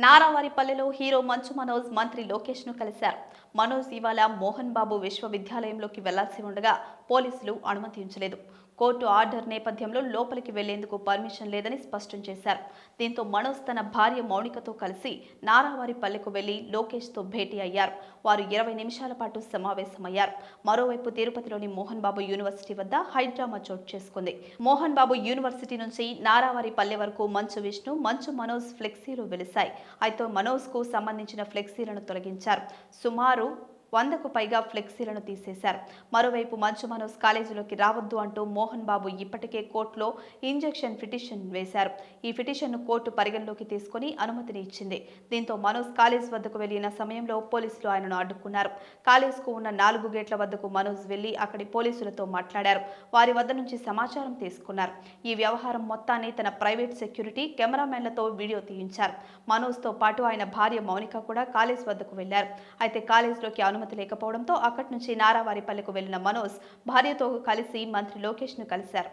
నారావారిపల్లెలో hero Manchu Manoj మంత్రి లోకేష్ ను కలిశారు. మనోజ్ ఇవాళ మోహన్ బాబు విశ్వవిద్యాలయంలోకి వెళ్లాల్సి ఉండగా పోలీసులు అనుమతించలేదు. కోర్టు ఆర్డర్ నేపథ్యంలో లోపలికి వెళ్లేందుకు పర్మిషన్ లేదని స్పష్టం చేశారు. దీంతో మనోజ్ తన భార్య మౌనికతో కలిసి నారావారిపల్లెకు వెళ్లి లోకేష్ తో భేటీ అయ్యారు. వారు 20 నిమిషాల పాటు సమావేశమయ్యారు. మరోవైపు తిరుపతిలోని మోహన్ బాబు యూనివర్సిటీ వద్ద హైడ్రామా చోటు చేసుకుంది. మోహన్ బాబు యూనివర్సిటీ నుంచి నారావారిపల్లె వరకు మంచు విష్ణు, మంచు మనోజ్ ఫ్లెక్సీలు వెలిశాయి. అయితే మనోజ్ కు సంబంధించిన ఫ్లెక్సీలను తొలగించారు. సుమారు 100కు పైగా ఫ్లెక్సీలను తీసేశారు. మరోవైపు మంచు మనోజ్ కాలేజీలోకి రావద్దు అంటూ మోహన్ బాబు ఇప్పటికే కోర్టులో ఇంజెక్షన్ పిటిషన్ వేశారు. ఈ పిటిషన్ను కోర్టు పరిగణలోకి తీసుకుని అనుమతిని ఇచ్చింది. దీంతో మనోజ్ కాలేజ్ వద్దకు వెళ్లిన సమయంలో పోలీసులు ఆయనను అడ్డుకున్నారు. కాలేజ్కు ఉన్న 4 గేట్ల వద్దకు మనోజ్ వెళ్లి అక్కడి పోలీసులతో మాట్లాడారు. వారి వద్ద నుంచి సమాచారం తీసుకున్నారు. ఈ వ్యవహారం మొత్తాన్ని తన ప్రైవేట్ సెక్యూరిటీ కెమెరామెన్లతో వీడియో తీయించారు. మనోజ్తో పాటు ఆయన భార్య మౌనిక కూడా కాలేజ్ వద్దకు వెళ్లారు. అయితే కాలేజ్లోకి అనుమతి లేకపోవడంతో అక్కడి నుంచి నారావారిపల్లెకు వెళ్లిన మనోజ్ భార్యతో కలిసి మంత్రి లోకేష్ ను కలిశారు.